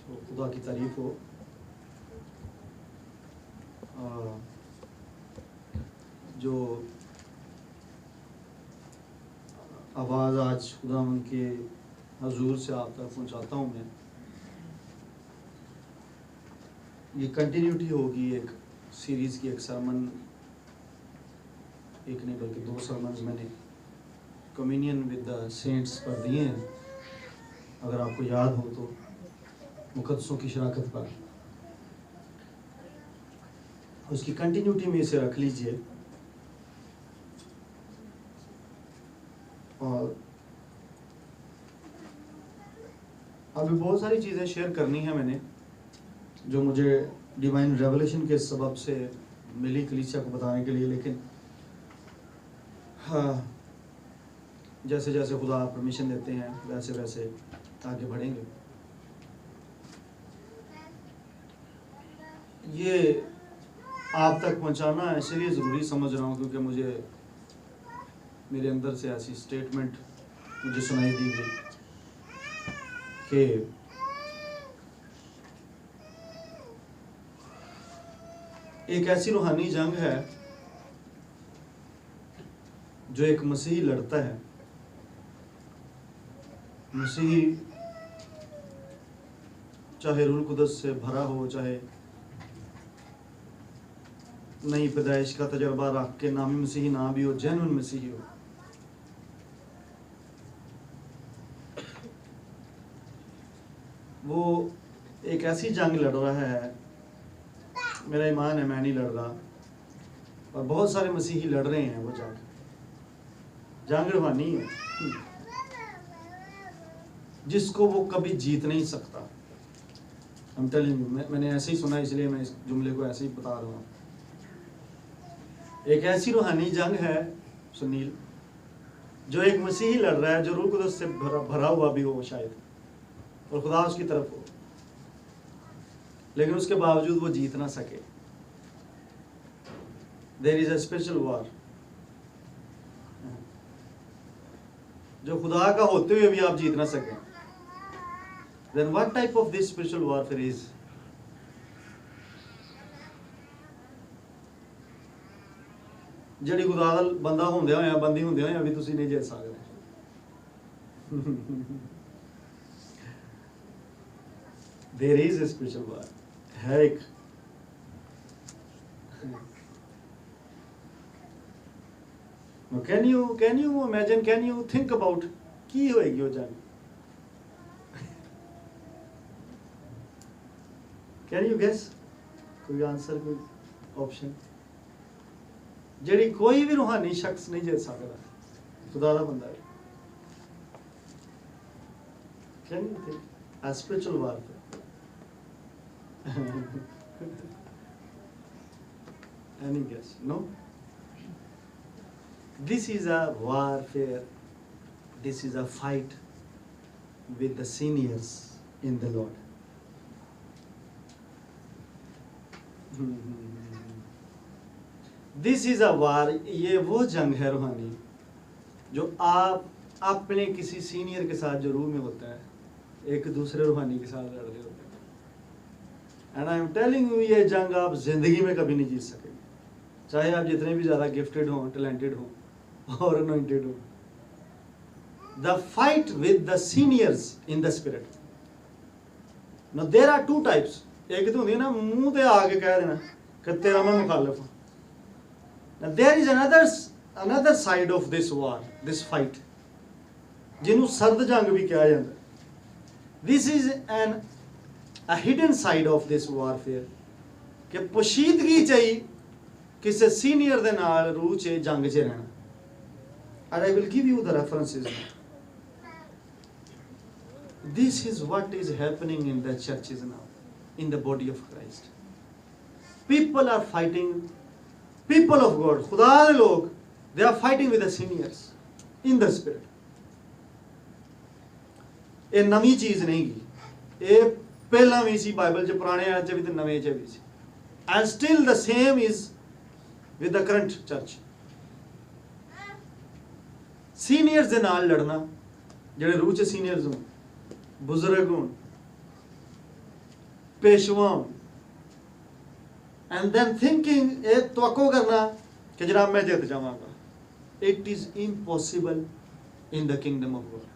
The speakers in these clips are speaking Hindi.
तो खुदा की तारीफ हो। जो आवाज़ आज खुदा के हजूर से आप तक पहुँचाता हूँ मैं, ये कंटिन्यूटी होगी एक सीरीज़ की। एक सरमन, एक नहीं बल्कि 2 सरमन्स मैंने communion with the cents per दिए हैं, अगर आपको याद हो तो, मुकद्दसों की शराकत पर। उसकी कंटिन्यूटी में इसे रख लीजिए। और अभी बहुत सारी चीज़ें शेयर करनी है मैंने, जो मुझे डिवाइन रेवलेशन के सबब से मिली कलीसिया को बताने के लिए, लेकिन हाँ, जैसे जैसे खुदा परमिशन देते हैं वैसे वैसे आगे बढ़ेंगे। ये आप तक पहुंचाना इसलिए ज़रूरी समझ रहा हूँ क्योंकि मुझे मेरे अंदर से ऐसी स्टेटमेंट मुझे सुनाई दी गई कि एक ऐसी रूहानी जंग है जो एक मसीही लड़ता है। मसीही चाहे रूह कुदस से भरा हो, चाहे नई पैदाइश का तजर्बा रख के नामी मसीही ना भी हो, जेन्युइन मसीही हो, वो एक ऐसी जंग लड़ रहा है। मेरा ईमान है मैं नहीं लड़ रहा, और बहुत सारे मसीही लड़ रहे हैं। वो जंग रूहानी है जिसको वो कभी जीत नहीं सकता। I'm telling you, मैंने ऐसे ही सुना, इसलिए मैं इस जुमले को ऐसे ही बता रहा हूँ। एक ऐसी रूहानी जंग है सुनील, जो एक मसीही लड़ रहा है जो रूह कुदस से भरा हुआ भी हो शायद, और खुदा उसकी तरफ हो, लेकिन उसके बावजूद वो जीत ना सके। There is a spiritual war, जो खुदा का होते हुए भी आप जीत ना सकें। Then what type of this spiritual warfare is? ਜਿਹੜੀ खुदा ਦਾ ਬੰਦਾ ਹੁੰਦਿਆਂ ਹੋਇਆਂ, ਬੰਦੀ ਹੁੰਦਿਆਂ ਹੋਇਆਂ ਵੀ ਤੁਸੀਂ ਨਹੀਂ ਜਿੱਤ ਸਕਦੇ। There is a spiritual war, है एक। Can you imagine, can you think about ਕੀ ਹੋਏਗੀ ਉਹ ਜੰਗ? Can you guess? कोई आंसर, कोई ऑप्शन? ਜਿਹੜੀ कोई भी रूहानी शख्स नहीं जित सकता, खुदा दा बंदा है। Can you think? A spiritual warfare. Any guess? No? This is a warfare. This is a fight with the seniors in the Lord. This is a war. ये वो जंग है रूहानी जो आप अपने किसी सीनियर के साथ जो रूह में होता है, एक दूसरे रूहानी के साथ लड़ रहे होते हैं। And I am telling you, ये जंग आप जिंदगी में कभी नहीं जीत सकेंगे, चाहे आप जितने भी ज़्यादा गिफ्टेड हों, टैलेंटेड हों और अनॉइंटेड हों। The fight with the seniors in the spirit. Now there are 2 types. एक तो होती है ना मुंह पे आके कह देना कि तेरा मैं मुखालिफ हूँ। Now there is another side of this war, this fight, जिन्हों सर्द जंग भी कहा जाता है। This is a hidden side of this warfare, कि पोशीदगी चाहिए किसी सीनियर दे नाल रूह च जंग च रहना। And I will give you the references. This is what is happening in the churches now, in the body of Christ. People are fighting. People of God, खुदा दे लोग, they are fighting with the seniors in the spirit. ये नवी चीज़ नहीं की, ये पहला भी सी बाइबल च, पुराने च भी ते नवे च भी सी। And still the same is with the current church. Seniors दे नाल लड़ना, जेड़े रूह च seniors हों, बुजुर्ग हों, पेशवान, एंड देन थिंकिंग, एक तवक्को करना कि जनाब मैं जीत जावांगा। It is impossible in the kingdom of God,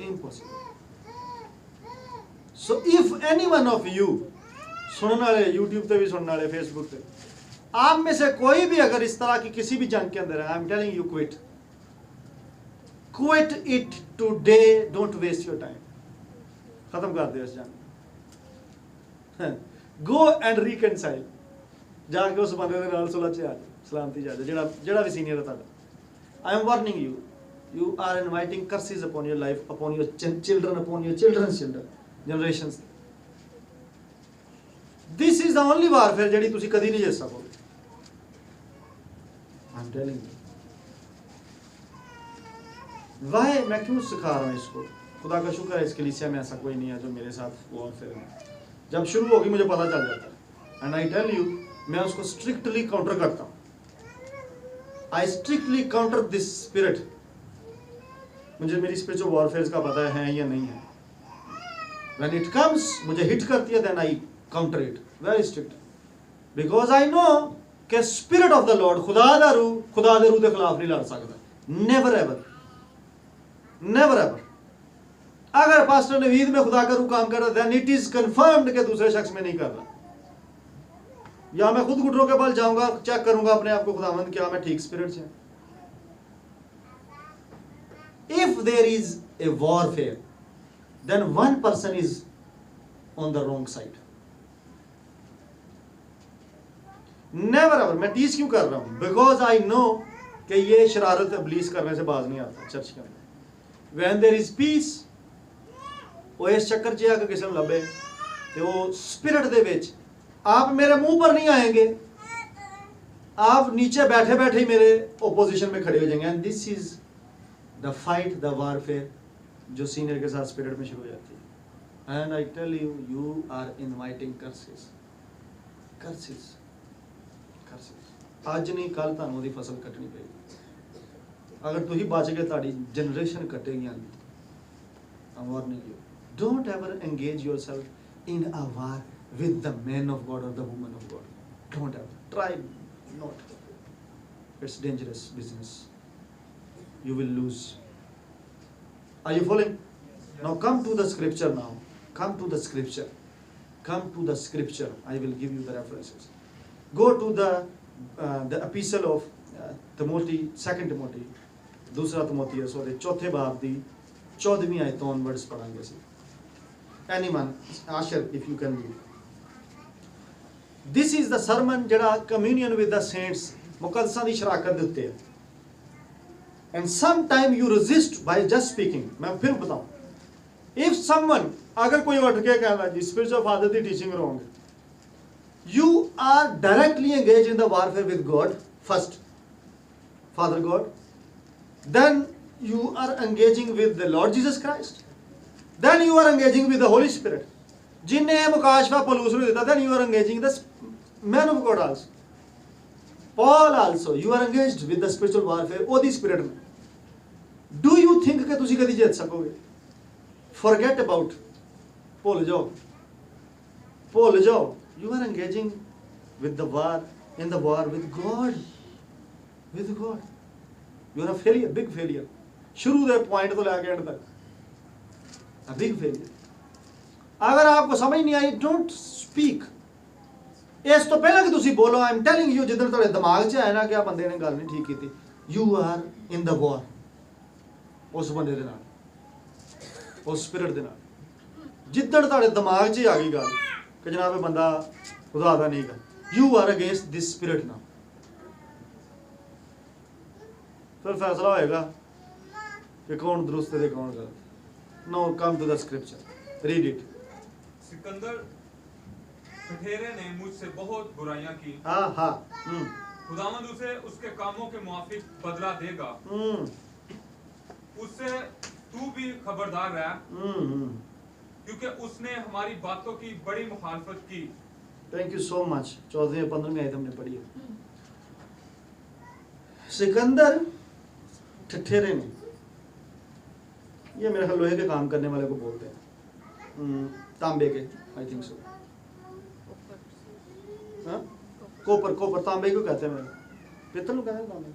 impossible. So if any one of you, सुनने वाले यूट्यूब पे भी, सुनने वाले फेसबुक पे, आप में से कोई भी अगर इस तरह की किसी भी जंग के अंदर है, I am telling you, quit it today, don't waste your time, खत्म कर दो इस जंग। गो एंड रिकनसाइल, जाके उस बंदे दे नाल सुलह च आ जाओ, सलामती जा जाओ, जेड़ा भी सीनियर है तुहाडा। I am warning you, you are inviting curses upon your life, upon your children, upon your children's children, generations. This is the only warfare ਜਿਹੜੀ ਤੁਸੀਂ ਕਦੀ ਨਹੀਂ ਜਿੱਤ ਸਕੋਗੇ। I'm telling you. Why? मैं क्यों सिखा रहा हूँ इसको? खुदा का शुक्र है इस कलीसिया में ऐसा कोई नहीं है जो मेरे साथ वॉरफेयर में, जब शुरू होगी मुझे पता चल जाता है, एंड आई टेल यू, मैं उसको स्ट्रिक्टली काउंटर करता हूँ। आई स्ट्रिक्टली काउंटर दिस स्पिरिट। मुझे मेरी स्पिरिचुअल वॉरफेयर का पता है या नहीं है। When it comes, मुझे हिट करती है, then I counter it very strict, because I know कि स्पिरिट ऑफ द लॉर्ड, खुदा दा रूह दे खिलाफ नहीं लड़ सकता। Never ever, never ever. अगर पास्टर नवीद में खुदा का रूह काम कर रहा है, then it is confirmed कि दूसरे शख्स में नहीं कर रहा। या मैं खुद घुटनों के बल जाऊंगा, चेक करूंगा अपने आप को, खुदावंद क्या मैं ठीक स्पिरिट से। If there is a warfare, then one person is on the wrong side. Never ever. मैं टीच क्यों कर रहा हूँ? Because I know कि ये शरारत इब्लीस करने से बाज नहीं आता चर्च के अंदर। When there is peace, वो इस चक्कर च आकर किसी को लभे, तो वो स्पिरिट दे विच आप मेरे मुंह पर नहीं आएंगे, आप नीचे बैठे बैठे ही मेरे ओपोजिशन में खड़े हो जाएंगे। And this is the fight, the warfare जो सीनियर के साथ स्पिरिट में शुरू हो जाती है। And I tell you, you are inviting curses, curses, curses. आज नहीं कल ਤੁਹਾਨੂੰ ਉਹਦੀ ਫਸਲ ਕੱਟਣੀ ਪਏਗੀ। अगर तुम बच गए, ਤੁਹਾਡੀ जनरेशन कटेगी। I'm warning you, don't ever engage yourself in a war with the man of God or the woman of God. Don't ever try, not. It's dangerous business. You will lose. Are you following? Now come to the scripture now. Come to the scripture. Come to the scripture. I will give you the references. Go to the epistle of Timothy, 2 Timothy, दूसरा तिमोथियस और चौथे बाब दी 14वीं आयत ऑनवर्ड्स पढ़ांगे सी। Anyone, Asher, if you can read. This is the sermon ਜਿਹੜਾ communion with the saints, मुकद्दसां दी शराकत दे उत्ते है। And sometime you resist by just speaking. मैं फिर बताऊं, if someone, अगर कोई उठ के कहना जी spiritual father दी teaching wrong है, you are directly engaged in the warfare with God first, Father God, then you are engaging with the Lord Jesus Christ, then you are engaging with the Holy Spirit. जिन्हें मुकाशफा पौलुस ने दिता, then you are engaging the man of God also, Paul also. You are engaged with the spiritual warfare ओदी spirit में। Do you think कि तुसी कदी जीत सकोगे? Forget about, भूल जाओ, भूल जाओ। You are engaging with the war, in the war with God, with God. You are a failure, big failure. शुरू दे पॉइंट तो लेके एंड तक, a big failure. अगर आपको समझ नहीं आई, don't speak. इस तो पहले कि तुसी बोलो, I am telling you, जिधर तुम्हारे दिमाग च आया ना कि आ बंदे ने गल नहीं ठीक की थी, you are in the war उस बंदे दे नाल, उस स्पिरिट दे नाल। जिधर तुम्हारे दिमाग च आ गई गल कि जनाब ये बंदा खुदा दा नहीं गा, you are against this spirit now. फिर फैसला होएगा कि कौन दुरुस्त है कौन गलत। Now come to the scripture, read it. Sikandar ठठेरे ने मुझसे बहुत बुराइयां की। हाँ। खुदावंद उसे उसके कामों के मुआफिक बदला देगा। उससे तू भी खबरदार रह, क्योंकि उसने हमारी बातों की बड़ी मुखालफत की। Thank you so much. 14 और 15 आयत हमने पढ़ी है। सिकंदर ठठेरे ने, ये मेरे ख्याल लोहे के काम करने वाले को बोलते हैं। तांबे के, I think so, copper, copper तांबे को कहते हैं, पीतल को कहते हैं तांबे,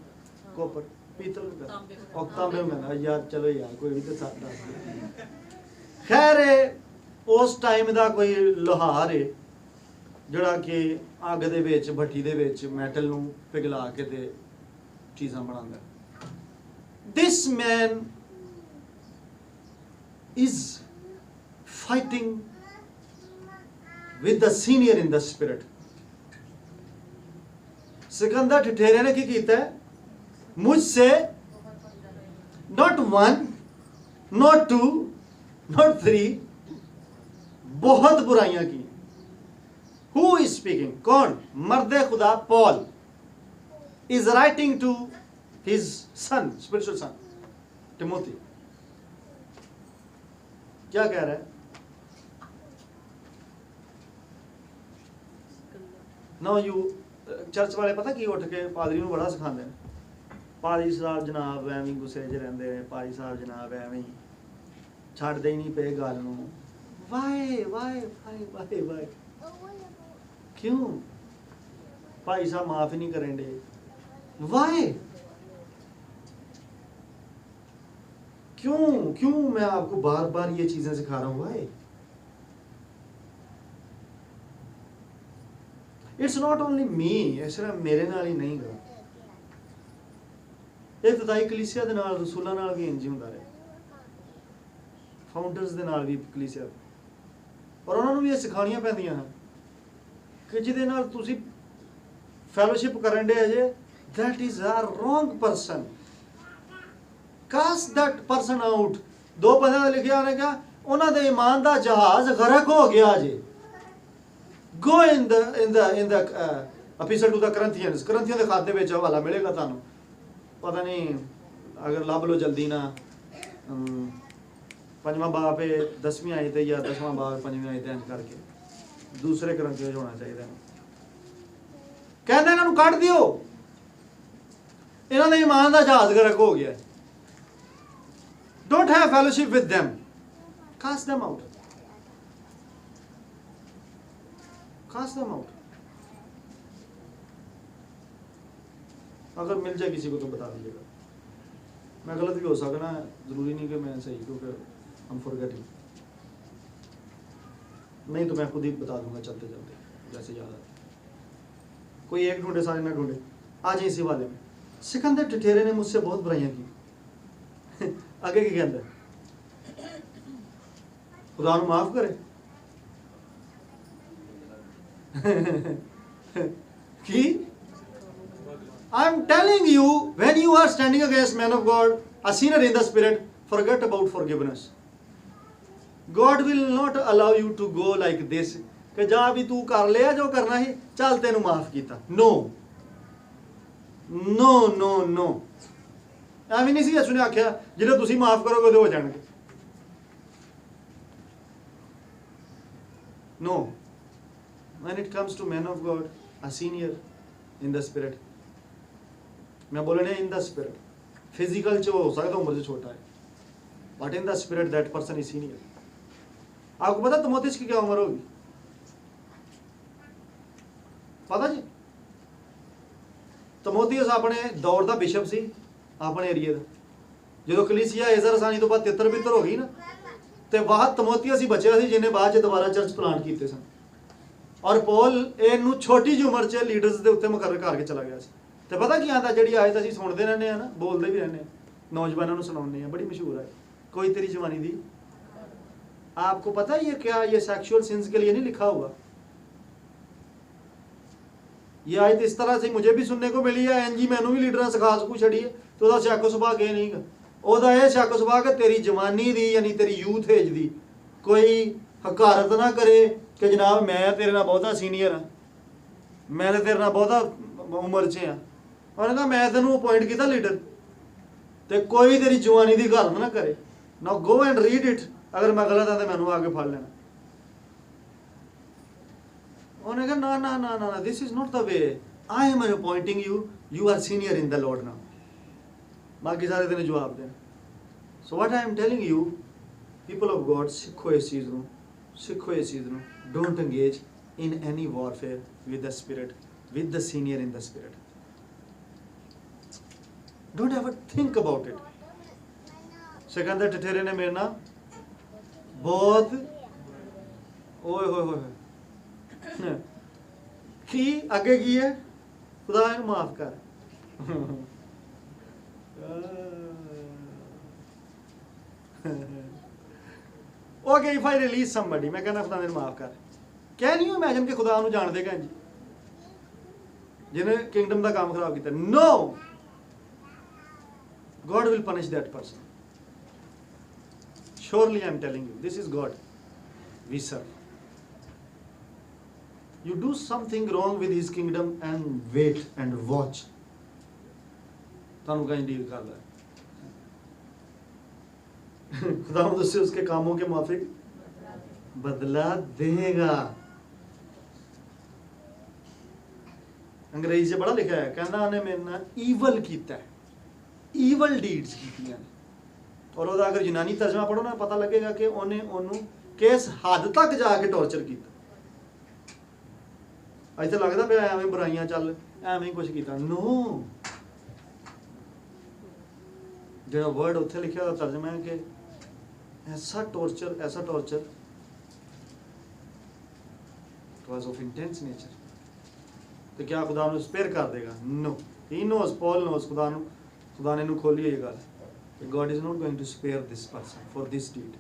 कॉपर पीतल को कहते हैं, और तांबे को कहते हैं यार, चलो यार कोई भी तो साथ दस। खैर उस टाइम ਦਾ ਕੋਈ ਲੋਹਾਰ ਹੈ ਜਿਹੜਾ ਕਿ ਅੱਗ ਦੇ ਵਿੱਚ, ਭੱਠੀ ਦੇ ਵਿੱਚ ਮੈਟਲ ਨੂੰ ਪਿਘਲਾ ਕੇ ਤੇ ਚੀਜ਼ਾਂ ਬਣਾਉਂਦਾ। This man is fighting with the senior in the spirit. Sikandar ठठेरे ने क्या किया है? मुझसे not one, not two, not three, बहुत बुराइयां की। Who is speaking? कौन? मर्दे खुदा Paul is writing to his son, spiritual son, Timothy. क्या कह रहा है? Now you, चर्च वाले पता की उठ के पादरी ਨੂੰ बड़ा सिखाते हैं, पादरी साहब जनाब ਐਵੇਂ ਗੁੱਸੇ 'ਚ ਰਹਿੰਦੇ ਨੇ, ਪਾਦਰੀ ਸਾਹਿਬ ਜਨਾਬ ਐਵੇਂ ਛੱਡਦੇ ਹੀ ਨਹੀਂ ਪਏ ਗੱਲ ਨੂੰ। वाई क्यों भाई साहब माफ ही नहीं करें दे? वाई क्यों क्यों मैं आपको बार बार ये चीजें सिखा रहा हूं? Why it's not only me, सिर्फ मेरे नाल ही नहीं गा, इब्तदाई कलीसिया दे नाल, रसूलां नाल भी इंज हुंदा रहा, फाउंडर्स दे नाल भी कलीसिया, और उन्होंने भी ये सिखानियां पैंदियां हैं कि जिहदे नाल तुसीं फैलोशिप करन दे अजे, that is a wrong person, cast that person out. 2 बंदे दा लिखिया उन्हें कहा उन्हां दे ईमान दा जहाज गरक हो गया जे। Go in the episode to the Corinthians, Corinthian दे खाते विच हवाला मिलेगा तुहानूं, पता नहीं अगर लभ लो जल्दी ना, 5वां बाब 10वीं आयत या 10वां बाब 5वीं आयत इंज करके दूसरे करंथियों होना चाहिए। कहते इन्हां नूं कढ दिओ, इन्हां दे ईमान दा जहाज गरक हो गया, don't have fellowship with them, cast them out, cast them out. अगर मिल जाए किसी को तो बता दीजिएगा, मैं गलत भी हो सकना है, जरूरी नहीं कि मैं सही, क्योंकि हम फॉरगेटिंग, नहीं तो मैं खुद ही बता दूंगा चलते चलते जैसे याद आता। कोई एक ढूंढे सारे ना ढूंढे, आ जाए इसी वाले में। सिकंदर ठठेरे ने मुझसे बहुत बुराइयां की। आगे की कहता है खुदा नूं माफ करे कि I am telling you, when you are standing against man of God, a sinner in the spirit, forget about forgiveness. God will not allow you to go like this, कि जा भी तू कर लिया जो करना ही, चल तेनू माफ कीता। No, no, no, no। ਐਵੇਂ नहीं सी यसू ने आख्या जिहड़े तुसीं माफ करोगे तो हो जाणगे। No, when it comes to man of God, a senior in the spirit, मैं बोलने इन द स्पिरिट, फिजिकल जो हो सकता उम्र से छोटा है, but in the spirit that person is senior. आपको पता तिमोथियस की क्या उम्र होगी? पता जी? तिमोथियस अपने दौर का बिशप सी, अपने एरिए का। जो कलीसिया इजर सानी तो बाद 73 हो गई ना, तो वह तिमोथियस ही बचा सी जिन्हें बाद दोबारा चर्च प्लांट किए सन, और पौल इनू छोटी जी उम्र च लीडर्स के उत्ते मुकर्रर करके चला गया सी। तो पता की आता जी आयत असीं सुनते रहने ना, बोलते भी रहने, नौजवानों को सुनाने हैं, बड़ी मशहूर है, कोई तेरी जवानी दी। आपको पता है ये क्या, ये सेक्सुअल सिंस के लिए नहीं लिखा हुआ। ये आयत इस तरह से मुझे भी सुनने को मिली है, एनजी मैनू भी लीडर सिखा सकू छड़ी है, तो वह शक सुभाग ये नहीं गा, ओदा ये शक सुभाग तेरी जवानी दी, यानी तेरी यूथ एज दी कोई हकारत ना करे कि जनाब मैं तेरे नाल बहुता सीनियर हाँ, मैं तेरे नाल बहुता उम्र च हाँ, और कहा मैं तेन अपॉइंट किया लीडर, तो कोई तेरी जवानी की गल ना करे। ना गो एंड रीड इट, अगर मैं गलत हाँ तो मैनू आके फड़ लेना। उन्हें कहा ना ना ना ना, this is not the way, I am appointing you, you are senior in the Lord now. बाकी सारे तेन जवाब दें। So what I am telling you, people of God, सीखो इस चीज़ को, सीखो इस चीज़ ਨੂੰ don't engage in any warfare with the spirit, with the senior in the spirit. Don't ever think about it. Sikandar ठठेरे ने मेरे ਨਾਲ बहुत ओए होए होए की आगे की है खुदा इन्हें माफ कर Okay, if I release somebody, मैं कहना खुदा इन्हें माफ कर कैन यू इमेजिन कि खुदा उन्हें जान देगा जी जिन्हें किंगडम का काम खराब किया no God will punish that person. Surely I am telling you, this is God we serve. You do something wrong with his kingdom and wait and watch. ਤੁਹਾਨੂੰ कहीं डील कर रहा है खुदावंद उससे उसके कामों के मुआफिक बदला देगा। अंग्रेजी से बड़ा लिखा है कहना उन्हें मेरे ना ईवल कीता है ईवल डीड्स कीतियां और ਉਹਦਾ अगर यूनानी तर्जमा पढ़ो ना पता लगेगा कि ਉਹਨੇ ਉਹਨੂੰ किस हद तक जाके टॉर्चर ਕੀਤਾ ਇੱਥੇ ਲੱਗਦਾ ਪਿਆ ਐਵੇਂ ਬੁਰਾਈਆਂ ਚੱਲ ਐਵੇਂ ਹੀ ਕੁਝ ਕੀਤਾ नो ਜਿਹੜਾ वर्ड ਉੱਥੇ ਲਿਖਿਆ ਉਹਦਾ ਤਰਜਮਾ ਹੈ ਕਿ ऐसा torture it was of intense nature तो क्या खुदा उन्हें स्पेयर कर देगा no he knows Paul knows खुदा ने इन्हें खोली ये गल God is not going to spare this person for this deed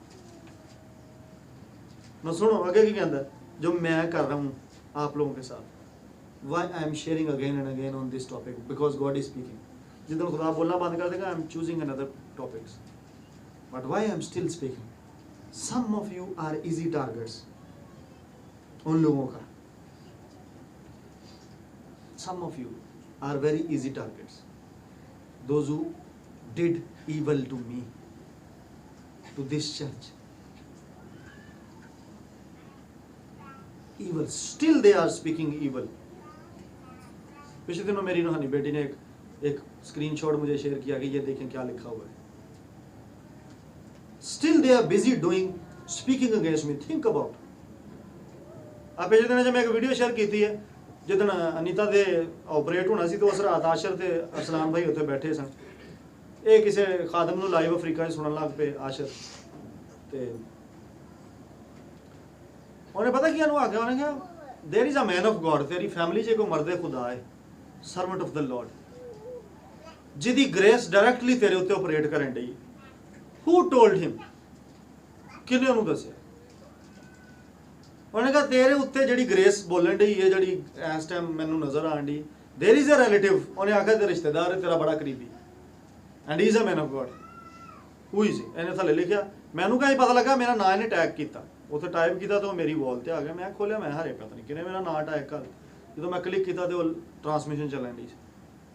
ना सुनो आगे की कहता है जो मैं कर रहा हूँ आप लोगों के साथ why I am sharing again and again on this topic because God is speaking जितना खुदा बोलना बंद कर देगा I am choosing another topics but why I am still speaking some of you are easy targets उन लोगों का some of you are very easy targets those who did evil to me to this church evil still they are speaking evil पिछले दिनों मेरी रूहानी बेटी ने एक स्क्रीनशॉट मुझे शेयर किया कि ये देखें क्या लिखा हुआ है still they are busy doing speaking against me think about आप पिछले दिन जब मैं एक वीडियो शेयर की थी जिदन अनीता दे ऑपरेट होना सी तो उस रात आशर ते अरसलान भाई उत्थे बैठे सन ये किसी खादम नूं लाइव अफ्रीका सुनन लग पे आशर ते उन्हें पता क्या आख्या उन्हें क्या there is a man of God तेरी फैमिली च कोई मर्द खुदा है सर्वेंट ऑफ द लॉर्ड जिदी ग्रेस डायरेक्टली तेरे उत्ते ऑपरेट करन दी हु टोल्ड हिम किने उन्होंने दस्या उन्हें कहा तेरे उत्ते जिहड़ी ग्रेस बोलन दी है जिहड़ी इस टाइम मैनू नजर आन दी देयर इज अ रिलेटिव उन्हें आख्या तेरा रिश्तेदार है तेरा बड़ा करीबी and he is a man of God who is इन्हें थले लिखा मैनू कहीं पता लगा मेरा नाम इन्हें टैग किया उत्थे टाइप किया तो मेरी वॉल ते आ गया मैं खोलिया मैं हरे पता नहीं किने मेरा नाम टैग कर जो मैं क्लिक किया तो ट्रांसमिशन चलन दी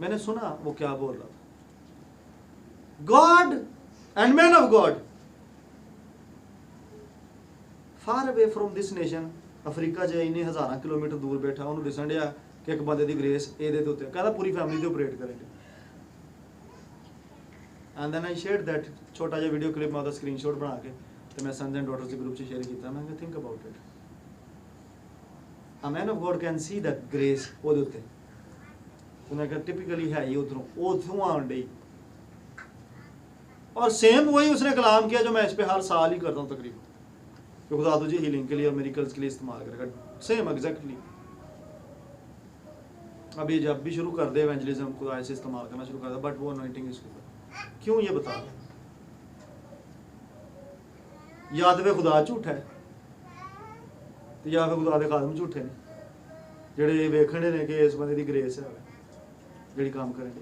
मैंने सुना वो क्या बोल रहा था God and man of God far away from this nation Africa च इन्ने हज़ारां किलोमीटर दूर बैठा उन्होंने दिसन दिया कि एक बंदे की ग्रेस ये कहता पूरी फैमिली से ऑपरेट करेंगे and then I share that छोटा जिहा वीडियो क्लिप मैं स्क्रीनशॉट बना के तो मैं सन्स एंड डॉटर्स के ग्रुप से शेयर किया मैं think about it a man of God can see that grace ਉਹਦੇ ਉੱਤੇ उन्हें कहा टिपिकली है ही उधरों आन डी और सेम वही उसने कलाम किया जो मैं इस पे हर साल ही करता हूँ तकरीबन कि खुदा तुझे हीलिंग के लिए और मेरिकल्स के लिए इस्तेमाल करेगा सेम एग्जैक्टली अभी जब भी शुरू कर दे इवेंजलिज्म खुदा ऐसे इस्तेमाल करना शुरू कर दे बट वो अनॉइंटिंग इसको क्यों ये बता या तो वे खुदा झूठा है तो या फिर खुदा के खादम झूठे ने ਜਿਹੜੇ ਵੇਖਣੇ ਨੇ ਕਿ ਇਸ ਬੰਦੇ ਦੀ ਗ੍ਰੇਸ ਹੈ ਜਿਹੜੀ ਕੰਮ ਕਰਨ ਦੀ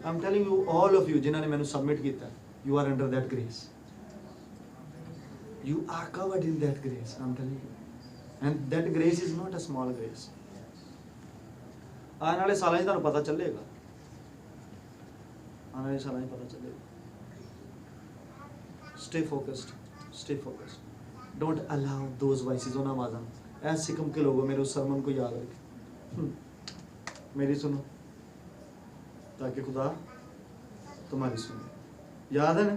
I am telling you all of you जिन्होंने मैंने सबमिट किया you are under that grace you are covered in that grace I am telling you and that grace is not a small grace आने वाले सालों में ਤੁਹਾਨੂੰ पता चलेगा आने वाले सालों में पता चलेगा stay focused don't allow those voices on आवाज़ां ऐसे सिकम के लोगों मेरे उस सरमन को याद रखें मेरी सुनो ताकि खुदा तुम्हारी सुने याद है ना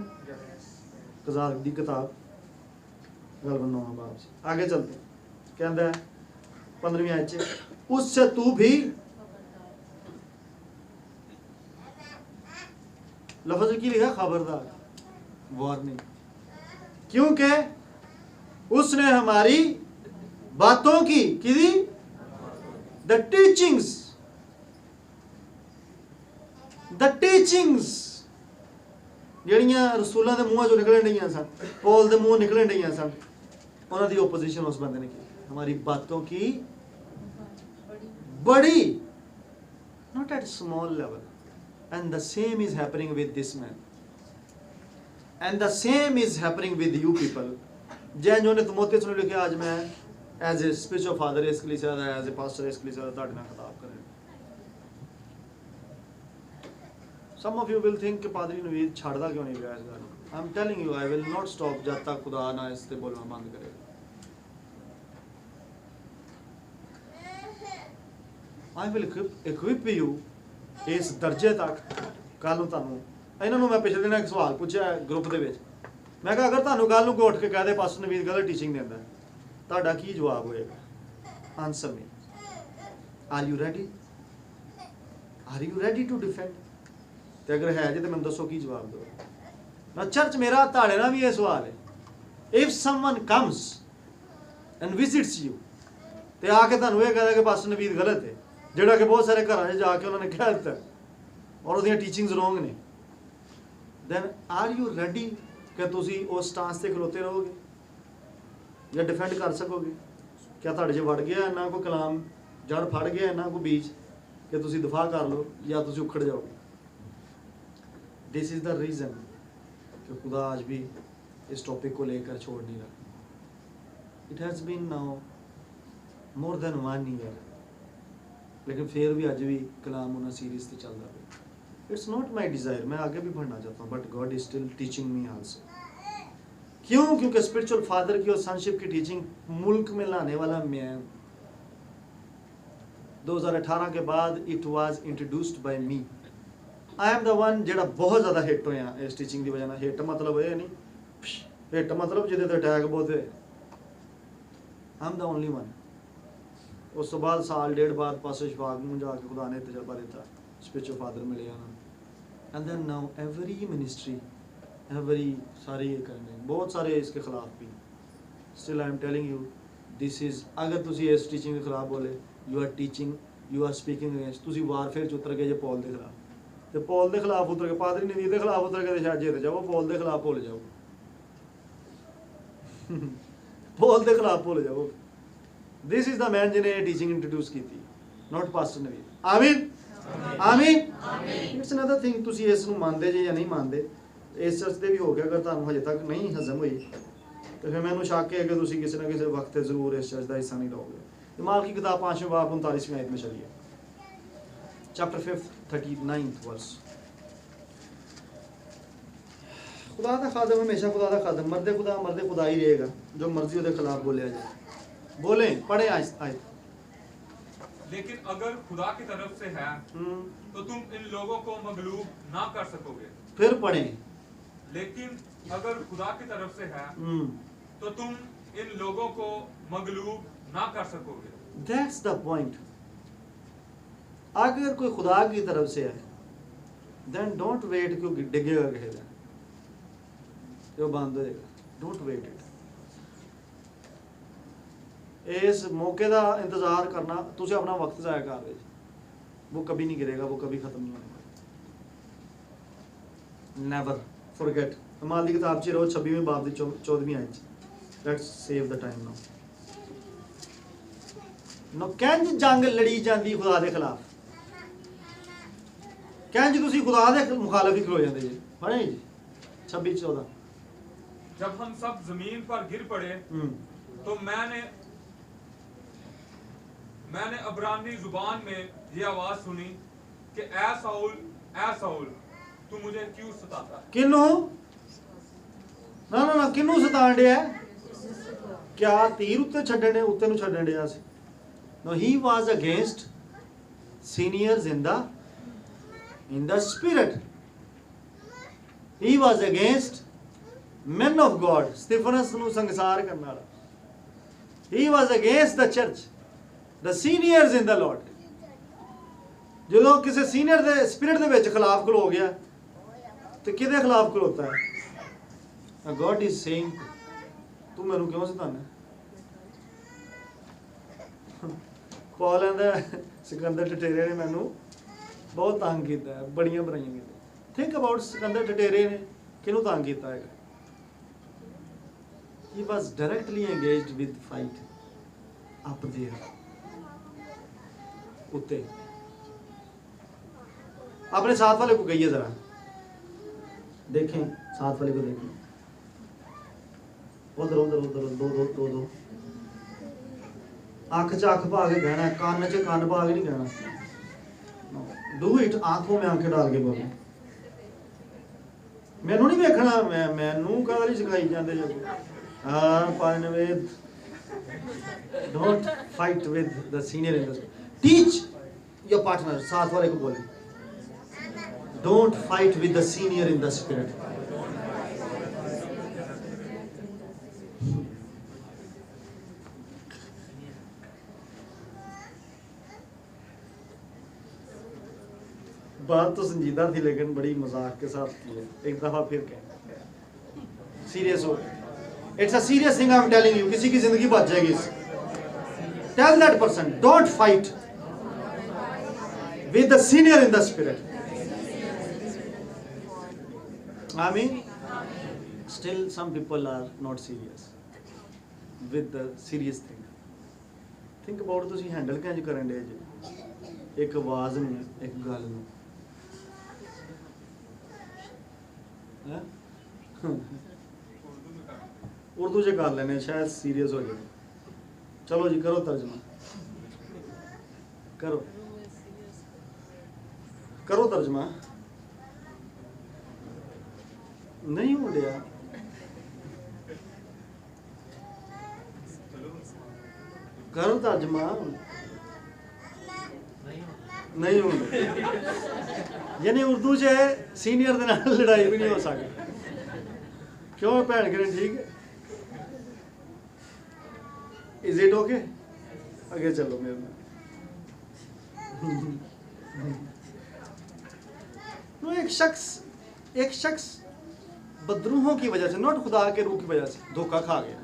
कज़ाक दी किताब गलबन 9 बाब से आगे चलते हैं। कहता है 15वीं आयत च, उससे तू भी लफ्ज की लिखा खबरदार, वार्निंग, क्योंकि उसने हमारी बातों की द टीचिंग्स ਜਿਹੜੀਆਂ रसूलों के मुँहों चो निकलन ਡੀਆਂ सन, पौल के मुँह निकलन ਡੀਆਂ सन, उन्हों की ओपोजिशन उस बंदे ने की। हमारी बातों की बड़ी, not at small level, and the same is happening with this man, and the same is happening with you people। Jain जो ने तिमोथेयुस ਨੂੰ लिखा, आज मैं एज ए स्पिरिचुअल फादर इस कलीसिया दा, एज ए पास्टर इस कलीसिया दा ਤੁਹਾਡੇ ਨਾਲ ਖਿਤਾਬ ਕਰ ਰਿਹਾ। Some of you will think कि पादरी नवीद छाड़दा क्यों नहीं गया इस गल। आई am telling you, I will not stop जब तक खुदा ना इस ते बोलना बंद करेगा। आई विल equip you इस दर्जे तक। कल ਨੂੰ ਤੁਹਾਨੂੰ ਇਹਨਾਂ ਨੂੰ ਮੈਂ ਪਿਛਲੇ ਦਿਨ ਇੱਕ ਸਵਾਲ ਪੁੱਛਿਆ ਗਰੁੱਪ ਦੇ ਵਿੱਚ, ਮੈਂ ਕਿਹਾ ਅਗਰ ਤੁਹਾਨੂੰ ਕੱਲ ਨੂੰ ਕੋਈ ਉੱਠ ਕੇ ਕਹਿ ਦੇ ਪਾਸਟਰ ਨਵੀਦ ਗਲਤ ਟੀਚਿੰਗ ਦਿੰਦਾ, ਤੁਹਾਡਾ ਕੀ ਜਵਾਬ ਹੋਏਗਾ? Answer me, are you ready to defend? ਤੇ ਅਗਰ ਹੈ ਜੇ ਤੇ ਮੈਨੂੰ ਦੱਸੋ ਕੀ ਜਵਾਬ ਦਿਓ ਨਾ। ਚਰਚ ਮੇਰਾ ਤੁਹਾਡੇ ਨਾਲ ਵੀ ਇਹ ਸਵਾਲ ਹੈ, if someone comes and visits you ਤੇ ਆ ਕੇ ਤੁਹਾਨੂੰ ਇਹ ਕਹਦਾ ਕਿ ਪਾਸਟਰ ਨਵੀਦ ਗਲਤ ਹੈ, ਜਿਹੜਾ ਕਿ ਬਹੁਤ ਸਾਰੇ ਘਰਾਂ 'ਚ ਜਾ ਕੇ ਉਹਨਾਂ ਨੇ ਕਹਿ ਦਿੱਤਾ ਔਰ ਉਹਦੀਆਂ ਟੀਚਿੰਗਸ ਰੋਂਗ ਨੇ, ਦੈਨ ਆਰ ਯੂ ਰੈਡੀ ਕਿ ਤੁਸੀਂ ਉਸ ਸਟਾਂਸ ਤੇ ਖਲੋਤੇ ਰਹੋਗੇ ਜਾਂ ਡਿਫੈਂਡ ਕਰ ਸਕੋਗੇ? ਕਿਆ ਤੁਹਾਡੇ 'ਚ ਵੜ ਗਿਆ ਨਾ ਕੋਈ ਕਲਾਮ, ਜੜ ਫੜ ਗਿਆ ਨਾ ਕੋਈ ਬੀਜ ਕਿ ਤੁਸੀਂ ਦਫਾ ਕਰ ਲਓ ਜਾਂ ਤੁਸੀਂ ਉਖੜ ਜਾਓਗੇ? दिस इज़ द रीज़न कि खुदा आज भी इस टॉपिक को लेकर छोड़ नहीं रहा। It has been now more than 1 year, लेकिन फिर भी अज भी कलाम उन्हें सीरीज से चल रहा है। इट्स नॉट माई डिज़ायर, मैं आगे भी पढ़ना चाहता हूँ, but God is still teaching me also. क्यों? क्योंकि स्पिरिचुअल फादर की और सनशिप की टीचिंग मुल्क में लाने वाला मैं। 2018 के बाद it was introduced by me. I am the one ਜਿਹੜਾ बहुत ज़्यादा हिट होया इस टीचिंग की वजह ਨਾਲ। हिट मतलब ये नहीं, हिट मतलब ਜਿਹਦੇ ਤੇ ਅਟੈਕ ਬਹੁਤ ਹੋਏ। I am the only one. उस तो बाद साल डेढ़ बाद पासे शफाक ਨੂੰ ਜਾ ਕੇ खुदा ने तजर्बा ਦਿੱਤਾ, स्पिरिचुअल फादर मिले उन्होंने, and then now every ministry, every सारे ये करने, बहुत सारे इसके खिलाफ भी। Still I am telling you this is, अगर तुसी इस टीचिंग के खिलाफ बोले, you are teaching, you are speaking against, तुसी वारफेयर च उतर गए जे पॉल के खिलाफ, तो पॉल के खिलाफ उतर के, पादरी नवीद के खिलाफ उतर के शायद जित जाओ, पॉल के खिलाफ भुल जाओ पॉल के खिलाफ भुल जाओ। दिस इज द मैन जिन्हें टीचिंग इंट्रोड्यूस की थी, नॉट पास्टर नवीद। आमीन आमीन। इट्स अनदर थिंग तुसी इस नूं मानदे जे या नहीं मानदे, इस चर्च ते भी हो गया। अगर तुहानूं हजे तक नहीं हजम हुई तो फिर मैनूं शक है कि तुसी किसी ना किसी वक्त जरूर इस चर्च का हिस्सा नहीं रहोगे। माल की किताब 5वें बाब 39वीं आयत में चलिए, चैप्टर 5 39th वर्स। खुदा का खादम हमेशा खुदा का खादम, मर्द खुदा ही रहेगा, जो मर्जी उसके खिलाफ बोले जाए। बोले पढ़े आयत। लेकिन अगर खुदा की तरफ से है तो तुम इन लोगों को मगलूब ना कर सकोगे। फिर पढ़े, लेकिन अगर खुदा की तरफ से है तो तुम इन लोगों को मगलूब ना कर सकोगे। That's the point. अगर कोई खुदा की तरफ से है, देन डोंट वेट कि वो डिगेगा किसी दिन, वो बंद हो जाएगा। Don't wait it. इस मौके का इंतजार करना, तुझे अपना वक्त ज़ाया कर रहे, वो कभी नहीं गिरेगा, वो कभी ख़त्म नहीं होने वाला। Never forget. माल की किताब च रहो 26वें बाब की 14वीं आयत। Let's save the time now. कैंज जंग लड़ी जाती खुदा के खिलाफ, कैंज तुसी खुदा के मुखालिफ ही खलो जाते जी। पढ़े जी 26-14। जब हम सब जमीन पर गिर पड़े तो मैंने अब्रानी जुबान में ये आवाज सुनी कि ऐ साउल तू मुझे क्यों सताता है? किन्नू ना किन्नू सतान दिया? क्या तीर उत्ते छड्डने, उत्ते नूं छड्डन दिया सी? No, he was against seniors in the spirit. He was against men of God, Stephanus ਨੂੰ ਸੰਸਾਰ ਕਰਨ ਵਾਲਾ, he was against the church, the seniors in the Lord. ਜਦੋਂ ਕਿਸੇ ਸੀਨੀਅਰ ਦੇ ਸਪਿਰਿਟ ਦੇ ਵਿੱਚ ਖਿਲਾਫ ਖਲੋ ਗਿਆ ਤੇ ਕਿਹਦੇ ਖਿਲਾਫ ਖਲੋਤਾ ਹੈ? God is saying, ਤੂੰ ਮੈਨੂੰ ਕਿਉਂ ਸਤਾਨਾ? ਪੌਲ ਕਹਿੰਦਾ ਸਿਕੰਦਰ ਟਟੇਰੇ ਨੇ ਮੈਨੂੰ ਬਹੁਤ ਤੰਗ ਕੀਤਾ ਹੈ, ਬੜੀਆਂ ਬੁਰਾਈਆਂ ਕੀਤੀਆਂ। ਥਿੰਕ ਅਬਾਊਟ ਸਿਕੰਦਰ ਟਟੇਰੇ ਨੇ ਕਿਹਨੂੰ ਤੰਗ ਕੀਤਾ ਹੈਗਾ? He was directly engaged with fight up there, ਉੱਤੇ। अपने साथ वाले को कहिए जरा, देखें साथ वाले को, देखें उधर उधर उधर, दो दो दो दो, अख च अख पा के कहना, कान च कान पा के नहीं कहना, डू इट, आंखों में आंखें डाल के बोलो। मैनू नहीं वेखना, मैनू काहली सिखाई जाते जो। हाँ पानवेद, don't fight with the senior in the, teach your partner, साथ वाले को बोले, don't fight with the senior in the spirit. बात तो संजीदा थी लेकिन बड़ी मजाक के साथ की है। एक दफा फिर कहें, सीरियस हो, it's a serious thing I am telling you. किसी की जिंदगी बच जाएगी इससे। Tell that person, don't fight with the senior in the spirit. I mean, still some people are not serious with the serious thing. Think about ਤੁਸੀਂ ਹੈਂਡਲ ਕਿੰਜ ਕਰਨ ਦੇ ਜੀ ਇੱਕ ਆਵਾਜ਼ ਨੂੰ, ਇੱਕ ਗੱਲ ਨੂੰ, ਹੈ ਉਰਦੂ ਚ ਕਰ ਲੈਣੇ, ਸ਼ਾਇਦ ਸੀਰੀਅਸ ਹੋ ਜਾਏ। ਚਲੋ ਜੀ ਕਰੋ ਤਰਜਮਾ, ਕਰੋ ਕਰੋ ਤਰਜਮਾ। नहीं हो गया, करो तर्जमा, नहीं हो यानी उर्दू च सीनियर दे नाल लड़ाई भी नहीं हो सकती। क्यों भैन करें, ठीक है? Is it okay? आगे चलो मेरे नाल। एक शख्स बदरूहों की वजह से, नॉट खुदा के रूह की वजह से धोखा खा गया।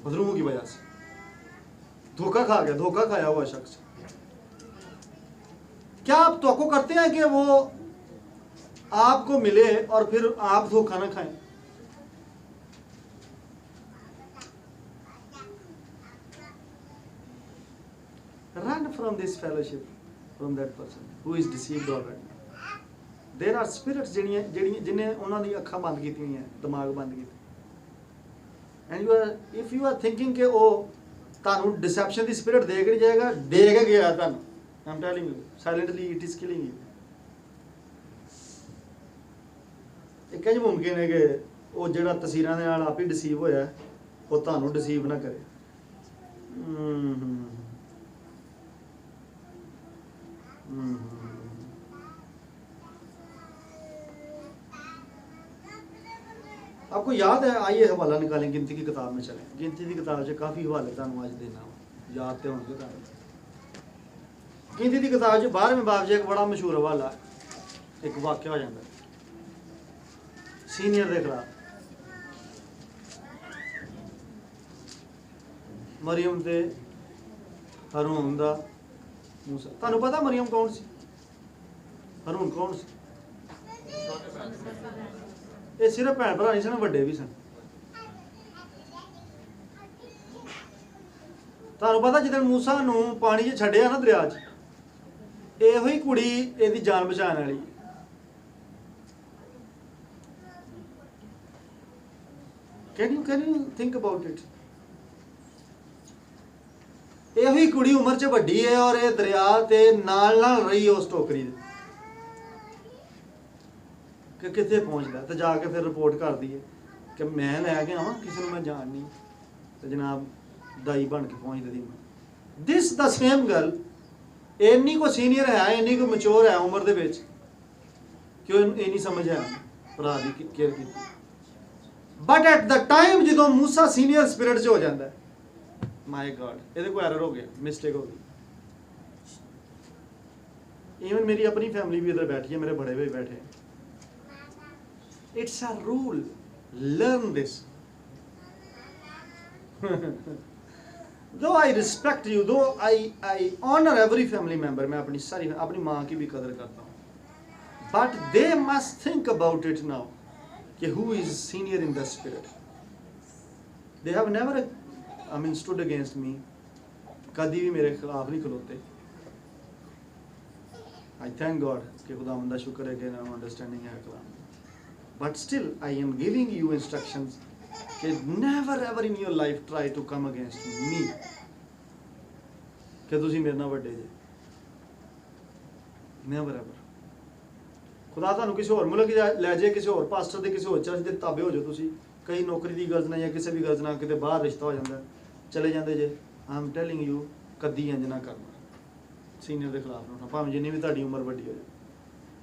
बदरूहों की वजह से धोखा खा गया, धोखा खाया हुआ शख्स। क्या आप तवक्को करते हैं कि वो आपको मिले और फिर आप धोखा ना खाएं? Run from this fellowship, from that person who is deceived already. There are spirits जिन्हें उन्होंने अखा बंद की हुई हैं, दिमाग बंद किए, and if you are thinking कि वो तानू डिसेप्शन दी स्पिरिट दे के जाएगा, दे के गया तानू, I'm telling you, silently it is killing you. एक किंज मुमकिन है कि वो जिहड़ा तस्वीरां दे नाल आप ही डिसीव होया वो तानू डिसीव ना करे। आपको याद है, आइए हवाला निकालें, गिनती की किताब में चलें। गिनती की किताब से काफ़ी हवाले तुहानू अज देना याद तो होंगे तुहानू। गिनती की किताब से 12वें बाब से एक बड़ा मशहूर हवाला, एक वाक्य हो जाता सीनियर के खिलाफ। मरियम ते हारून दा मूसा। तुहानू पता मरियम कौन सी, हारून कौन सी? ये सिर्फ भैन भरा नहीं सन, वड्डे भी सन। तुहानू पता जिद्दन मूसा नू पानी च छड्डिया ना दरिया च, इहो ही कुड़ी इहदी जान बचाने वाली। Can you think about it? इहो ही कुड़ी उम्र च वड्डी है और ये दरिया ते नाल नाल रही उस टोकरी दे कि कितने पहुँचता, तो जाके फिर रिपोर्ट कर दी कि मैं लैके आवा, किसी को मैं जान नहीं, तो जनाब दाई बन के पहुँच दी। दिस द सेम गर्ल इन्नी को सीनियर है, इन्नी को मैच्योर है उम्र दे विच कि ये नहीं समझ है भरा की केयर की। बट एट द टाइम जो मूसा सीनियर स्पिरिट च हो जाता है, माय गॉड ये कोई एरर हो गया, मिस्टेक हो गई। इवन मेरी अपनी फैमिली भी इधर बैठी है, मेरे बड़े भाई बैठे हैं। It's a rule, learn this. Though I respect you, though I honour every family member, मैं अपनी सारी अपनी माँ की भी कदर करता हूँ, but they must think about it now कि who is senior in the spirit. They have never I mean stood against me, कभी भी मेरे खिलाफ नहीं खलोते। आई थैंक गॉड कि खुदावंद दा शुक्र है कि ना अंडरस्टैंडिंग है कलाम, but still I am giving you instructions कि never ever in your life try to come against me कि तुसी मेरे नाल वड्डे जे, नेवर एवर। खुदा तुहानू किसी होर मुल्क लै जाए, किसी होर पास्टर दे किसी होर चर्च दे ताबे हो जाओ तुसी, कई नौकरी दी गरज ना या किसी भी गरज ना किते बाहर रिश्ता हो जाता चले जाते जे, आई एम टेलिंग यू कदी इंज ना करना, सीनियर के खिलाफ ना उठना, भावें जिन्नी भी तुहाडी उम्र वड्डी हो जाए।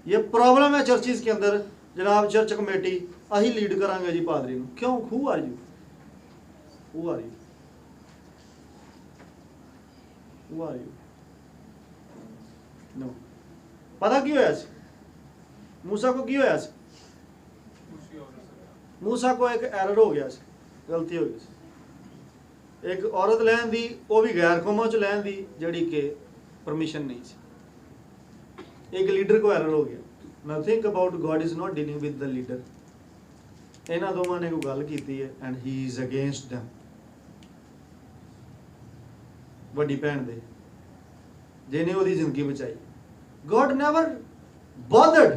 ये प्रॉब्लम है चर्चिज़ के अंदर, जनाब चर्च कमेटी अही लीड करांगे जी पादरी नूं, क्यों? Who are you, who are you, who are you? No. पता की होया सी मूसा को, की होया सी? मूसा को एक एरर हो गया सी, गलती हो गई सी। एक औरत लैन दी, वो भी गैर कौमां च लैन दी जिहड़ी कि परमिशन नहीं सी। एक लीडर को एरर हो गया। Now think about, God is not dealing with the leader. इन्हां दोवां ने कोई गल कीती है and he is against them. वड्डी भैन दे जिन्हें ओहदी जिंदगी बचाई, गॉड नेवर बॉदर्ड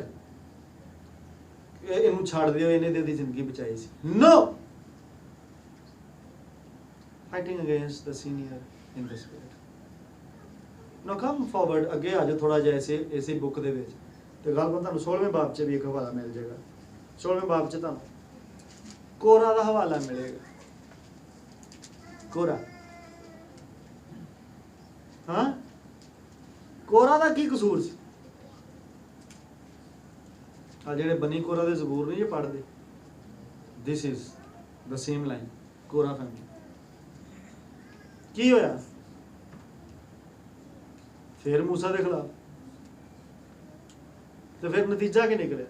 इनू छाड़ दियो, इन्हें दी जिंदगी बचाई सी। No, fighting against the senior in the spirit. No come forward, अगे आ जाओ थोड़ा जिहा इसे बुक दे विच, ते गल तुहानू 16वें बाब च भी एक हवाला मिल जाएगा। 16वें बाब च तुहानू कोरा दा हवाला मिलेगा। कोरा, हाँ कोरा दा की कसूर सी? आ जेड़े बनी कोरा दे ज़बूर नहीं जे पढ़दे, this is the same line, Korah family. की होया फिर मूसा के खिलाफ? तो फिर नतीजा क्या निकले?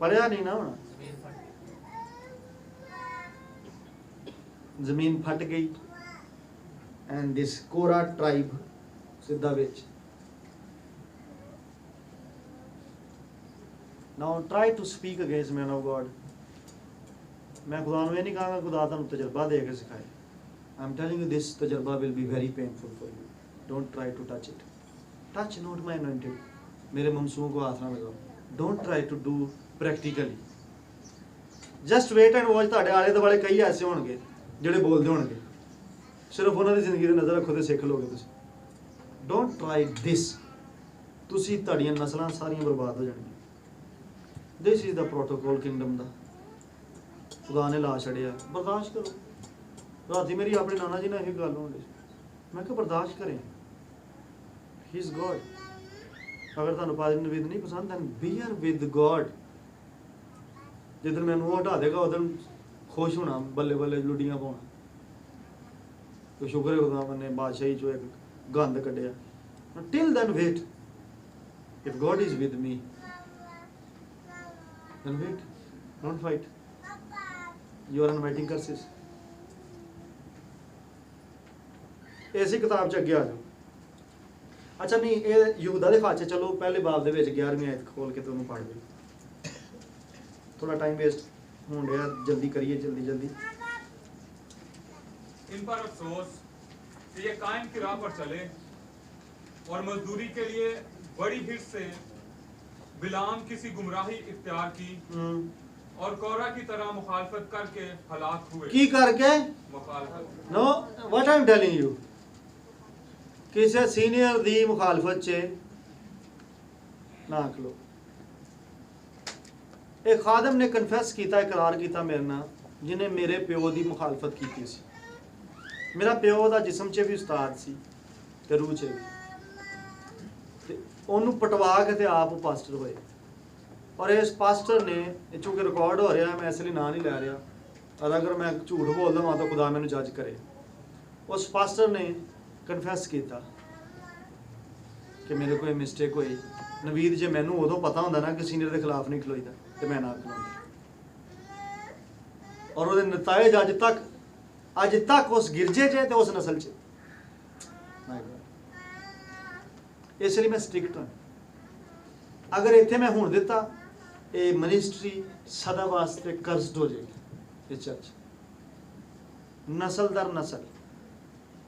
पढ़िया नहीं ना होना, जमीन फट गई एंड दिस कोरा ट्राइब सीधा विच। Now try to speak against man of God. मैं खुदा नूं ये नहीं कहांगा खुदा तुहानूं तजर्बा दे के सिखाए। I am telling you this तजर्बा will be very painful for you. Don't try to touch it. Touch not my anointed, मेरे ममसूओं को हाथ ना लगाओ। Don't try to do practically. Just wait and watch. तुहाडे आले दुआले कई ऐसे होणगे ਜਿਹੜੇ बोलते होणगे, सिर्फ ਉਹਨਾਂ ਦੀ ਜ਼ਿੰਦਗੀ 'ਤੇ ਨਜ਼ਰ ਰੱਖੋ ਤੇ ਸਿੱਖ ਲੋਗੇ ਤੁਸੀਂ। डोंट ट्राई दिस, ਤੁਸੀਂ ਤੁਹਾਡੀਆਂ ਨਸਲਾਂ ਸਾਰੀਆਂ ਬਰਬਾਦ ਹੋ ਜਾਣਗੀਆਂ। This is the protocol kingdom ਦਾ। खुदा ने ला छड़िया, बर्दाश्त करो। राती मेरी अपने नाना जी ने एक गल होनी, मैं क्या बर्दाश्त करें, ही इज गॉड। अगर तुहानू पादरी नवीद नहीं पसंद दैन बीयर विद गॉड। जिदन मैनू हटा देगा उदन खुश होना, बल्ले बल्ले लुडियां पाना। तो शुक्र है खुदा ने बादशाही चो एक गंद कढ़िया। Till then wait, if God is with me then wait, don't fight. You are inviting curses. ऐसी किताब च अगे आ जाओ। अच्छा नहीं, ये यहूदा दे खाचे चलो पहले बाब दे विच 11वीं आयत खोल के तुहानू पढ़ लो। थोड़ा टाइम वेस्ट होण दिया, जल्दी करिए, जल्दी जल्दी। इन पर अफसोस कि ये कायम की राह पर चले और मजदूरी के लिए बड़ी हिर्स से बिलाम किसी गुमराही इख्तियार की और कोरा की तरह मुखालफत करके हलाक हुए। की करके? मुखालफत। No, what I am telling you, किसी सीनियर दी मुखालफत च ना खलो। एक खादम ने कन्फेस किया, इकरार किया मेरे नाल, जिन्हें मेरे प्यो की मुखालफत की सी। मेरा प्यो का जिसम च भी उस्ताद सी ते रूह च भी, ते ओनू पटवा के ते आप पास्टर होए। और इस पास्टर ने, चूँकि रिकॉर्ड हो रहा है मैं इसलिए ना नहीं लै रहा, और अगर मैं झूठ बोल दवां तो खुदा मैनू जज करे। उस पास्टर ने कन्फैस किया कि मेरे को मिस्टेक हुई। नवीद जे मैनू उदों पता होंदा ना कि सीनियर के खिलाफ नहीं खलोईदा तो मैं ना खलोंदा, और वो नतायज अज तक उस गिरजे च ते उस नस्ल च। इसलिए मैं स्ट्रिक्ट हाँ। अगर इत्थे मैं हुण दिता ये मिनिस्ट्री सदा वास्ते कर्जड हो जाएगी। ये चर्च नस्ल दर नस्ल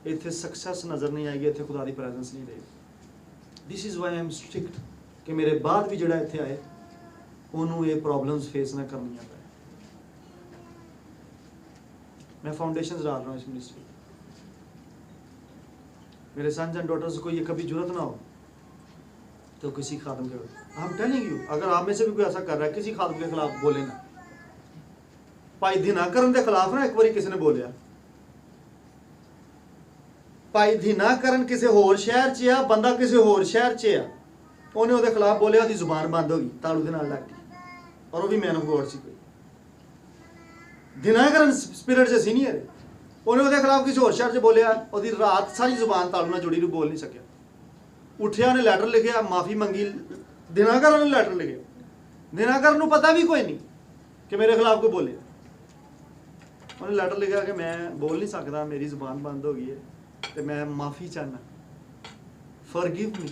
इत्थे सक्सैस नज़र नहीं आएगी, इत्थे खुदा दी प्रेजेंस नहीं रहेगी। This is why I am strict कि मेरे बाद भी जिहड़ा इत्थे आए उन्होंने ये प्रॉब्लम्स फेस ना करनियां पए। मैं फाउंडेशंस डाल रहा हूँ इस मिनिस्ट्री। मेरे सन्स एंड डॉटर्स को ये कभी जरूरत ना हो तो किसी खादम के, आई एम टेलिंग यू, अगर आप में से भी कोई ऐसा कर रहा है किसी खादम के खिलाफ बोले ना। भाई दिनाकरन के खिलाफ ना एक बार किसी ने बोलिया, भाई दिनाकरन किसी होर शहर च आ, बंदा किसी होर शहर च आ, उन्हें ਉਹਦੇ खिलाफ बोलिया, ਉਹਦੀ ਜ਼ੁਬਾਨ ਬੰਦ ਹੋ ਗਈ, ਤਾਲੂ ਦੇ ਨਾਲ ਲੱਗ ਗਈ, और वो भी मैन ऑफ गॉड सी कोई। दिनाकरन स्पिरिट से सीनियर है, उन्हें ਉਹਦੇ खिलाफ किसी होर शहर च बोलिया, ਉਹਦੀ रात सारी ਜ਼ੁਬਾਨ ਤਾਲੂ ਨਾਲ जुड़ी, बोल नहीं सकिया। उठिया ने लैटर लिखिया, माफ़ी मंगी, दिनाकर ने लैटर लिखे, दिनाकर नूं पता भी कोई नहीं कि मेरे खिलाफ कोई बोले। उन्हें लैटर लिखा कि मैं बोल नहीं सकता, मेरी जुबान बंद हो गई है तो मैं माफ़ी चाहना, फॉरगिव मी।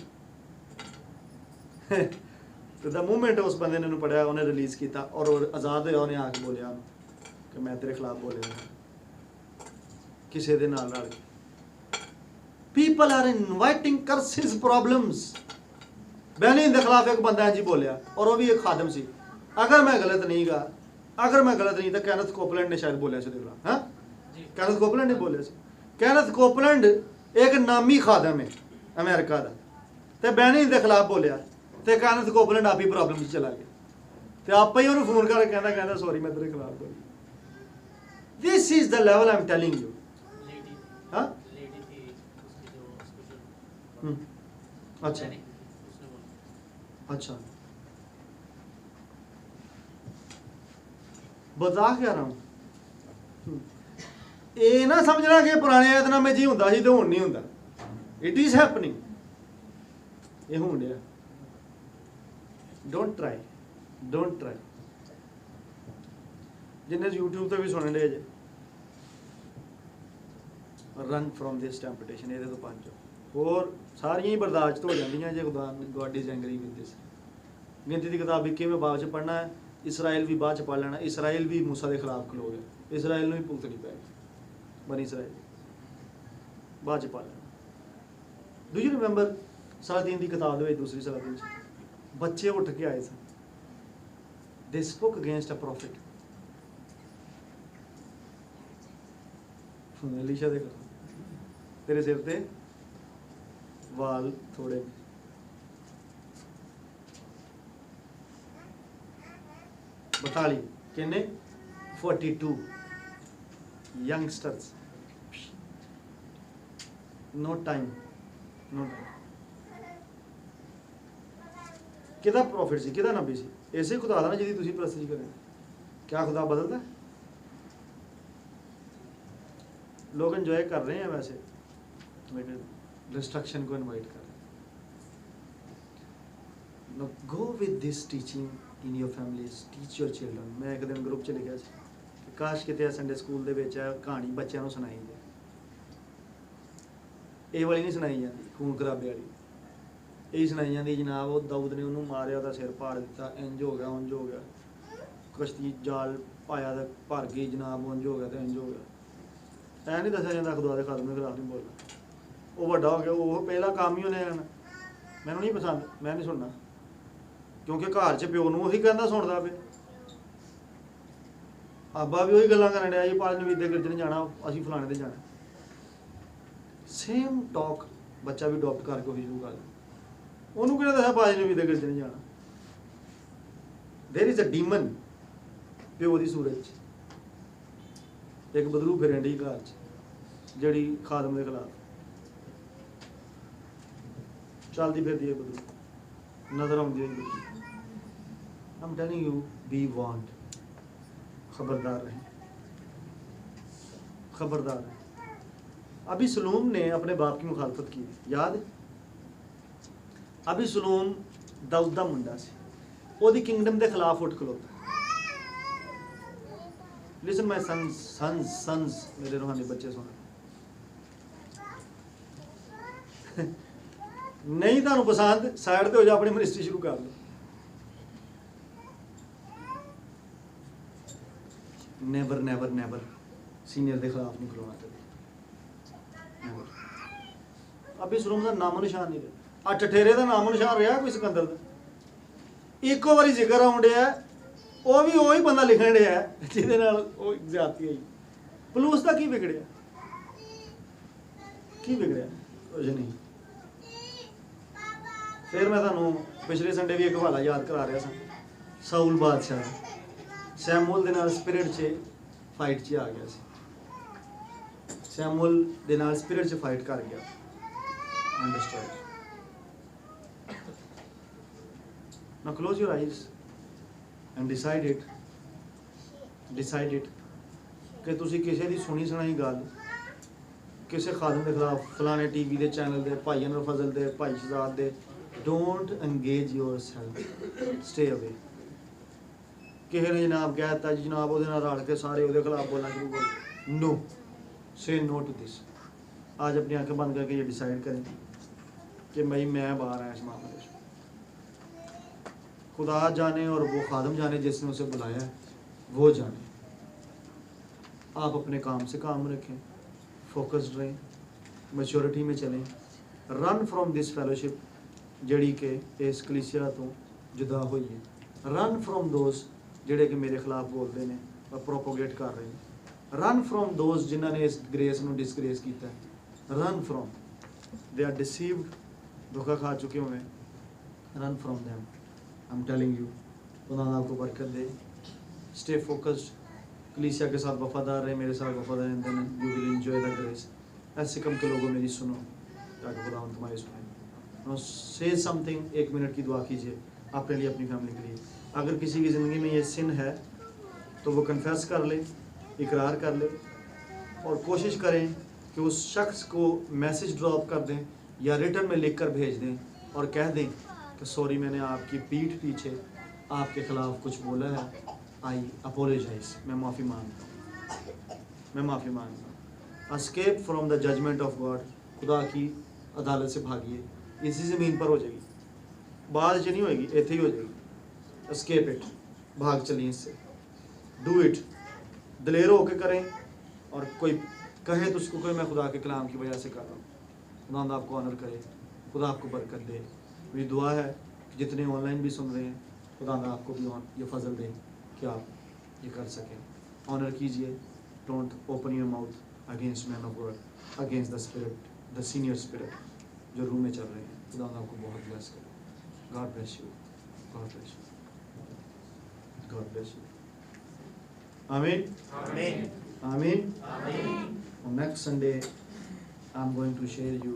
तो द मूवमेंट उस बंदे ने पढ़िया, उन्हें रिलीज़ किया और आज़ाद होया, उन्हें आके बोलिया कि मैं तेरे खिलाफ बोले किसी दे नाल रल के। People are inviting curses, problems. Benin के खिलाफ एक बंदा जी बोलिया और वो भी एक खादम सी। अगर मैं गलत नहीं गा, अगर मैं गलत नहीं तो कैनथ कोपलैंड ने शायद बोलिया से खिलाफ, हाँ कैनथ कोपलैंड ने बोलिया से। कैनथ कोपलैंड एक नामी खादम है अमेरिका का, तो बैनिन के खिलाफ बोलिया तो कैनथ कोपलैंड आप ही प्रॉब्लम चला गया, तो आप ही उन्होंने फोन कर कहना सॉरी मैं तेरे खिलाफ बोली। This is the level I am telling you. हाँ अच्छा अच्छा, बता क्या रहा हूँ, ये ना समझना कि पुराने ऐतनामे जी हुंदा सी ते हुण नहीं हुंदा। इट इज हैपनिंग, ये होण दिया। Don't try, don't try. जिन्हें यूट्यूब तो भी सुनने डे जे, रन फ्रॉम दिस टेम्पटेशन, ये तो पंज और सारियां ही बर्दाश्त हो जांदियां जे God is angry with this. गिनती की किताब 21वें बाब च पढ़ना है, इसराइल भी बाद च पढ़ लेना। इसराइल भी मूसा के खिलाफ खलो गया, इसराइल भी भुगतनी पैगी, बनी इसराइल बाद च पढ़ लेना। डू यू रिमेंबर सलातीन की किताब में दूसरी सलातीन बच्चे उठ के आए son, they spoke against a prophet. Elisha देखो तेरे सिर ते वाल थोड़े, बताली किन्ने 42 youngsters, no time, no time. किदा प्रॉफिट सी, किदा नबी सी, ऐसे खुदा दा ना जिहदी तुसीं परस्ती करें। क्या खुदा बदलता है? लोग एंजॉय कर रहे हैं वैसे, लेकिन डिस्ट्रक्शन को इनवाइट कर रहे हैं। Go with this teaching in your families, teach your children. मैं एक दिन ग्रुप च लिखा कि काश कितने संडे स्कूल दे विच कहानी बच्चों को सुनाई जाए, ये वाली नहीं सुनाई जाती खून खराबे वाली, यही सुनाई जाती जनाब वो दाऊद ने उन्होंने मारिया तो सिर फाड़ दिता, इंज हो गया उंज हो गया, कश्ती जाल पाया तो भर गई जनाब, उंज हो गया तो इंज हो गया। ऐ नहीं दसिया जाता खुदा के खादम के खिलाफ नहीं बोलना, वो बड़ा हो गया, वो पहला काम ही उन्हें आना। मैनू नहीं पसंद, मैं नहीं सुनना, क्योंकि घर च प्यो नूं उही कहंदा सुनदा पे, आबा भी उही गल्लां करन डिया जी, पाल नवीद दे गिरजन जाना, असीं फलाणे दे जाना। सेम टॉक बच्चा भी अडॉप्ट करके उही शुरू कर दिंदा, उन्होंने किहड़ा दस्सिया पाल नवीद दे गिरजन जाना। देयर इज अ डीमन प्यो दी सूरत च, एक बदरू फिरन डी घर च जिहड़ी खादम दे खिलाफ चलती फिरती है, बदलू नजर आती है। I'm telling you, be warned. खबरदार रहें, खबरदार रहें। अभी सलूम ने अपने बाप की मुखालफत की, याद है? अभी सलूम दाऊद दा मुंडा सी, ओदी किंगडम के खिलाफ उठ खलोता। लिसन माय सन्स, मेरे रूहानी बच्चे सुनो। नहीं तुहानू पसंद, साइड ते हो जा, अपनी मिनिस्ट्री शुरू कर लो। नेवर नेवर नेवर सीनियर के खिलाफ नहीं खलोना कभी। अभी सलूम का नामो निशान नहीं रहा। ठठेरे का नामो निशान रहा कोई सिकंदर का? इको बारी जिक्र आउन डिया, वो भी वही बंदा लिखन डिया जिहदे नाल वो ज्यादती होई। पुलिस का की बिगड़िया? की बिगड़िया? कुछ नहीं। फिर मैं तुहानू पिछले संडे भी एक हवाला याद करा रहा था। साउल बादशाह सैमुअल दे नाल स्पिरिट च फाइट च आ गया सी। सैमुअल दे नाल स्पिरिट च फाइट कर गया। Understand? Now close your eyes and decide it कि तुसी किसी दी सुनी सुनाई गल किसी खादम के खिलाफ फलाने टीवी के चैनल दे, भाई अनवर फजल दे, भाई शहजाद दे, don't engage yourself, stay away. किसी ने जनाब कहता जी जनाब वो रल के सारे वो खिलाफ बोलना शुरू कर, नो, से नो टू दिस। आज अपनी आंखें बंद करके ये डिसाइड करें कि भाई मैं बाहर आया इस मामले से। खुदा जाने और वो खादम जाने जिसने उसे बुलाया है, वो जाने। आप अपने काम से काम रखें, फोकस्ड रहें, मैच्योरिटी में चलें, रन फ्रॉम दिस फेलोशिप जड़ी के इस कलीसिया तो जुदा हुई है। रन फ्रॉम दोज जेड़े कि मेरे खिलाफ बोलते हैं और प्रोपोगेट कर रहे हैं। रन फ्रॉम दोज जिन्होंने इस ग्रेस को डिसग्रेस किया है। Run from, they are deceived, धोखा खा चुके हुए। Run from them. I am telling you, खुदा आपको बरकत दे। स्टे फोकस्ड, कलीसिया के साथ वफादार रहे, मेरे साथ वफादार रहते हैं। You will enjoy the grace. ऐसे कम के लोगों मेरी सुनो ताकि खुदा तुम्हारी सुने। से समथिंग, 1 मिनट की दुआ कीजिए अपने लिए, अपनी फैमिली के लिए। अगर किसी की ज़िंदगी में ये सिन है तो वो कन्फेस कर ले, इकरार कर ले और कोशिश करें कि उस शख्स को मैसेज ड्रॉप कर दें या रिटर्न में लिख कर भेज दें और कह दें कि सॉरी, मैंने आपकी पीठ पीछे आपके ख़िलाफ़ कुछ बोला है, आई अपोलोजाइज, मैं माफ़ी मांगता हूँ, मैं माफ़ी मांगता हूँ। Escape from the judgement of God, खुदा की अदालत से भागिए। इसी ज़मीन पर हो जाएगी, बाद च नहीं होएगी, इत्थे ही हो जाएगी। एस्केप इट, भाग चलिए इससे। डू इट, दलेर होकर करें। और कोई कहे तो उसको कहे मैं खुदा के कलाम की वजह से कर रहा हूँ। खुदा आपको ऑनर करे, खुदा आपको बरकत दे। मेरी दुआ है कि जितने ऑनलाइन भी सुन रहे हैं, खुदा आपको भी ये फजल दे कि आप ये कर सकें। ऑनर कीजिए। Don't open your mouth against man of God, against the spirit, the senior spirit जो रूम में चल रहे हैं। खुदा आपको बहुत ब्लेस करे। God bless you, God bless you, God bless you. आमीन, आमीन, आमीन। On next Sunday, I'm going to share you